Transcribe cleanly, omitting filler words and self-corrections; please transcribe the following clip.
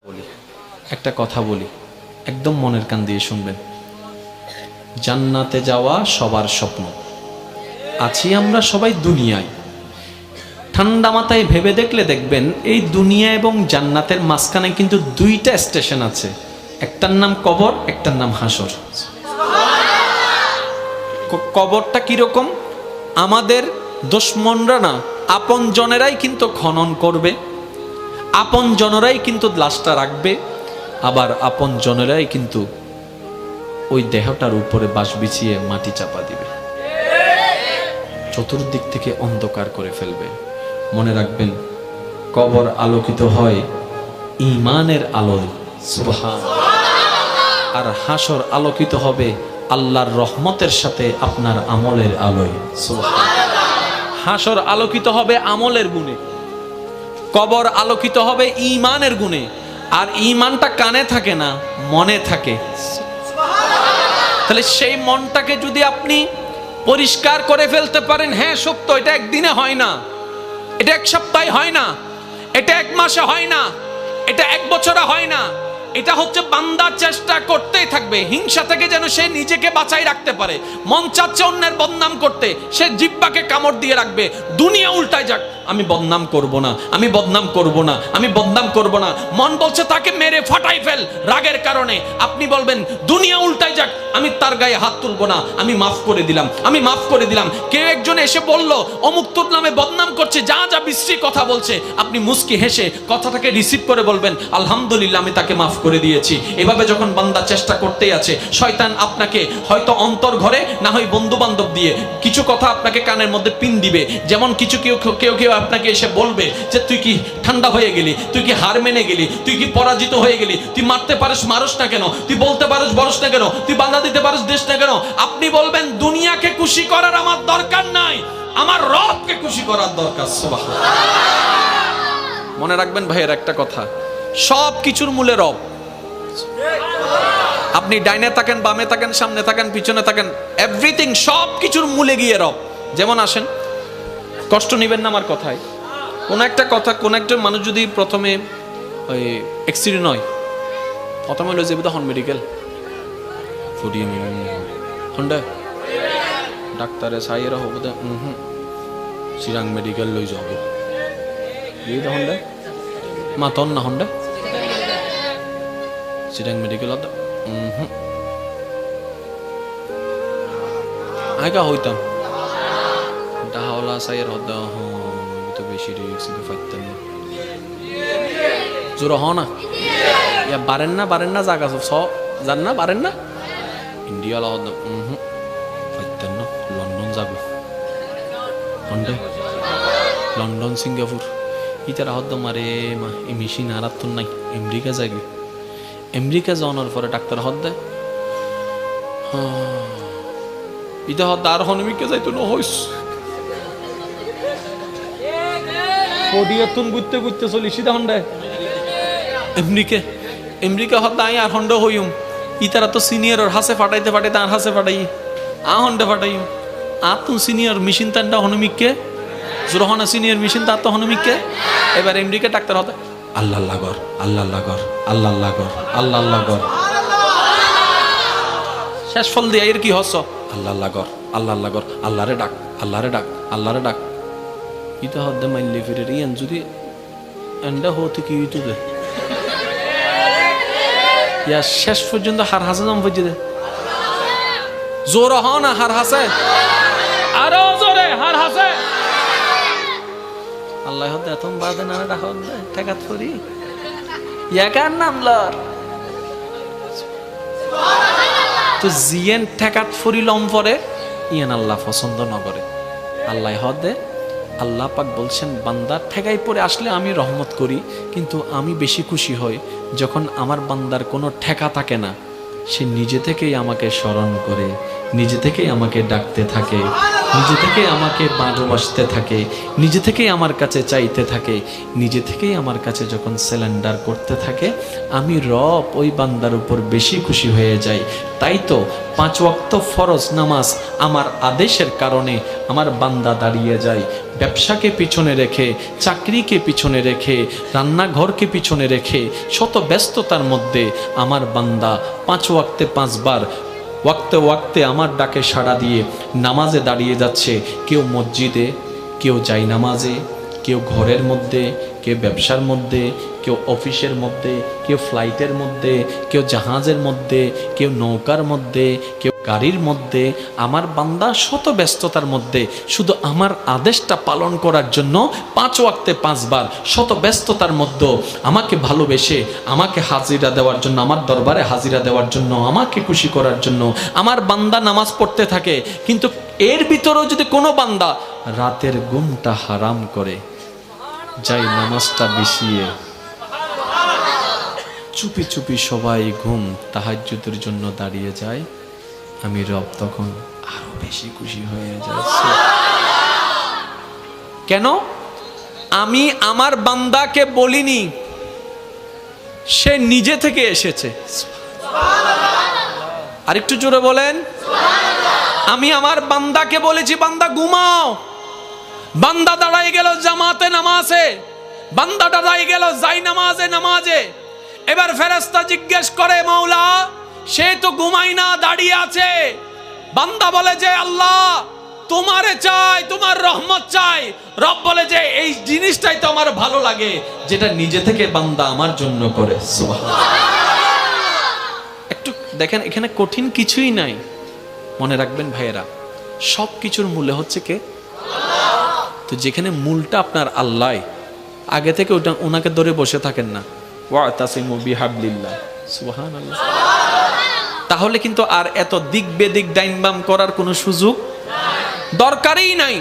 বলি একটা কথা বলি, একদম মনের কান দিয়ে শুনবেন। জান্নাতে যাওয়া সবার স্বপ্ন। আছি আমরা সবাই দুনিয়ায়। ঠান্ডা মাথায় ভেবে দেখলে দেখবেন এই দুনিয়া এবং জান্নাতের মাঝখানে কিন্তু দুইটা স্টেশন আছে, একটার নাম কবর, একটার নাম হাসর। কবরটা কিরকম? আমাদের দুশমনরা না, আপন জনেরাই কিন্তু খনন করবে, আপন জনেরাই কিন্তু লাশটা রাখবে, আবার আপন জনেরাই কিন্তু ওই দেহটার উপরে বাঁশ বিছিয়ে মাটি চাপা দিবে, চতুর্দিক থেকে অন্ধকার করে ফেলবে। মনে রাখবেন, কবর আলোকিত হয় ঈমানের আলোয়, সুবহানাল্লাহ। আর হাসর আলোকিত হবে আল্লাহর রহমতের সাথে আপনার আমলের আলোয়, সুবহানাল্লাহ। হাসর আলোকিত হবে আমলের গুণে, কবর আলোকিত হবে ঈমানের গুণে। আর ঈমানটা কানে থাকে না, মনে থাকে। তাহলে সেই মনটাকে যদি আপনি পরিষ্কার করে ফেলতে পারেন, হ্যাঁ সত্য, এটা একদিনে হয় না, এটা এক সপ্তাহে হয় না, এটা এক মাসে হয় না, এটা এক বছরে হয় না। এটা হচ্ছে বান্দা চেষ্টা করতেই থাকবে হিংসা থেকে যেন সে নিজেকে বাঁচাই রাখতে পারে। মন চাচ্ছে অন্যের বদনাম করতে, সে জিহ্বাকে কামড় দিয়ে রাখবে। দুনিয়া উল্টায় যাক, আমি বদনাম করব না, আমি বদনাম করব না, আমি বদনাম করব না। মন বলছে তাকে মেরে ফাটাই ফেল রাগের কারণে। আপনি বলবেন দুনিয়া উল্টায় যাক, আমি তার গায়ে হাত তুলব না, আমি মাফ করে দিলাম, আমি মাফ করে দিলাম। কেউ একজন এসে বলল অমুক তোর নামে বদনাম করছে, যা যা বিশ্রী কথা বলছে, আপনি মুস্কি হেসে কথাটাকে রিসিভ করে বলবেন আলহামদুলিল্লাহ, আমি তাকে মাফ করে দিয়েছি। এভাবে যখন বান্দা চেষ্টা করতেই আছে, শয়তান আপনাকে হয়তো অন্তর ঘরে, না হয় বন্ধু বান্ধব দিয়ে কিছু কথা আপনাকে কানের মধ্যে পিন দিবে। যেমন কিছু কেউ আপনাকে এসে বলবে যে তুই কি ঠান্ডা হয়ে গেলি, তুই কি হার মেনে গেলি, তুই কি পরাজিত হয়ে গেলি, তুই মারতে পারিস মারস না কেন, তুই বলতে পারিস বলস না কেন, তুই বাধা দিতে পারিস দেশ না কেন। আপনি বলবেন দুনিয়াকে খুশি করার আমার দরকার নাই, আমার রবকে খুশি করার দরকার। সুবহানাল্লাহ। মনে রাখবেন ভাইয়ের একটা কথা, সব কিছুর মূলে রব। আপনি ডাইনে থাকেন, বামে থাকেন, সামনে থাকেন, পিছনে থাকেন, এভরিথিং, সব কিছুর মূলে গিয়ে রব। যেমন আসেন, কষ্ট নিবেন না আমার কথায়। কোন একটা কথা, কোন একটা মানুষ যদি প্রথমে ওই অ্যাক্সিডেন্ট হয়, প্রথমে হলো যে হন মেডিকেল ফুরিয়ে হন্ডা ডাক্তারে সাইয়েরা হবো দে চিরাং মেডিকেল লই যাব হন্ডা মাতন না হন্ডা চিরাং মেডিকেল আগা হইতাম ডাহাওলা সাইয়ের হদ্দা তো বেশি রিক্স ফাইতেন না জোর হ না, ইয়া বারেন না জাগা স জান না, বারেন না ইন্ডিয়া হদ্দা ফাইতেন না। লন্ডন যাবে হন্ডা, লন্ডন সিঙ্গাপুর ইতারা হদ্দা মারে মা এই মেশিন আর তো নাই। আমেরিকা যাবে, আমেরিকা যাওয়ার পরে ডাক্তার হদ্দা ইটা হদ্দা আর হনমিকে যাইতো না হইস ওডিয়াতুন গুইতে গুইতে চলি সিধা হন্ডা আমেরিকা হদ্দা আই আর হন্ডা হইম। ইতারা তো সিনিয়র হাসে ফাটাইতে ফাটাইতে আর হাসে ফাটাই আ হন্ডা ফাটাই আর তুম সিনিয়র মেশিন তান্ডা হনমিককে জোরহনা সিনিয়র মেশিন তার তো হনমিককে। এবার আমেরিকা ডাক্তার হতে আল্লাহ লাগর আল্লাহ লাগর আল্লাহ লাগর আল্লাহ লাগর শেষ ফল দিয়ে এর কি হস আল্লাহ লাগর আল্লাহ লাগর আল্লাহরে ডাক আল্লাহরে ডাক আল্লাহরে ডাক। ইটা হদ্দে মাইলে ফিরে ইয়ান যদি এন্ডা হতে কি ইউটিউবে ইয়া শেষ পর্যন্ত হার হাসে নাম বুঝে দে জোর হ না হার হাসে আরো জোরে হার হাসে আল্লাহ হদ্দে এত বাদে না ডাক হদ্দে ঠেকাত করি ইয়াকার নাম লর তো জিয়েন ঠেকাত ফরি লম পরে ইয়ান আল্লাহ পছন্দ ন করে। আল্লাহ হদ্দে আল্লাহ পাক বলছেন বান্দা ঠেকাই পড়ে আসলে আমি রহমত করি, কিন্তু আমি বেশি খুশি হই যখন আমার বান্দার কোনো ঠেকা থাকে না, সে নিজে থেকেই আমাকে স্মরণ করে, নিজে থেকেই আমাকে ডাকতে থাকে, নিজে থেকেই আমাকে ভালোবাসতে থাকে, নিজে থেকেই আমার কাছে চাইতে থাকে, নিজে থেকেই আমার কাছে যখন সিলিন্ডার করতে থাকে, আমি রব ওই বান্দার উপর বেশি খুশি হয়ে যাই। তাই তো 5 ওয়াক্ত ফরজ নামাজ আমার আদেশের কারণে আমার বান্দা দাঁড়িয়ে যায়, ব্যবসাকে পিছনে রেখে, চাকরিকে পিছনে রেখে, রান্নাঘরকে পিছনে রেখে, শত ব্যস্ততার মধ্যে আমার বান্দা 5 ওয়াক্তে 5 বার ওয়াক্তে ওয়াক্তে আমার ডাকে সাড়া দিয়ে নামাজে দাঁড়িয়ে যাচ্ছে। কেউ মসজিদে, কেউ যায় নামাজে, কেউ ঘরের মধ্যে, কেউ ব্যবসার মধ্যে, কেউ অফিসের মধ্যে, কেউ ফ্লাইটের মধ্যে, কেউ জাহাজের মধ্যে, কেউ নৌকার মধ্যে, কেউ গাড়ির মধ্যে। আমার বান্দা শত ব্যস্ততার মধ্যে শুধু আমার আদেশটা পালন করার জন্য 5 ওয়াক্তে 5 বার শত ব্যস্ততার মধ্যে আমাকে ভালোবেসে, আমাকে হাজিরা দেওয়ার জন্য, আমার দরবারে হাজিরা দেওয়ার জন্য, আমাকে খুশি করার জন্য আমার বান্দা নামাজ পড়তে থাকে। কিন্তু এর ভিতরেও যদি কোনো বান্দা রাতের ঘুমটা হারাম করে, যাই নামাজটা বিছিয়ে চুপি চুপি সবাই ঘুম তাহাজ্জুদের জন্য দাঁড়িয়ে যায়, আমি রব তখন আরো বেশি খুশি হয়ে যাচ্ছে। কেন? আমি আমার বান্দাকে বলিনি, সে নিজে থেকে এসেছে। আরেকটু জোরে বলেন। আমি আমার বান্দাকে বলেছি, বান্দা ঘুমাও। বান্দা দাঁড়াই গেল জামাতে নামাজে, বান্দা দাঁড়াই গেল যাই নামাজে। এবার ফেরেশতা জিজ্ঞেস করে, মাওলা সে তো ঘুমাই না, দাঁড়িয়ে আছে। বান্দা বলে যে আল্লাহ তোমারে চাই, তোমার রহমত চাই। রব বলে যে এই জিনিসটাই তো আমার ভালো লাগে, যেটা নিজে থেকে বান্দা আমার জন্য করে। সুবহানাল্লাহ। একটু দেখেন, এখানে কঠিন কিছুই নাই। মনে রাখবেন ভাইয়েরা, সব কিছুর মূল্য হচ্ছে কে? তো যেখানে মূলটা আপনার আল্লাহ, আগে থেকে ওটা ওনাকে ধরে বসে থাকেন না। ওয়াতাসিমু বিহাবলিল্লাহ। সুবহানাল্লাহ। তাহলে কিন্তু আর এত দিক বেদিক ডাইন বাম করার কোনো সুযোগ দরকারই নাই।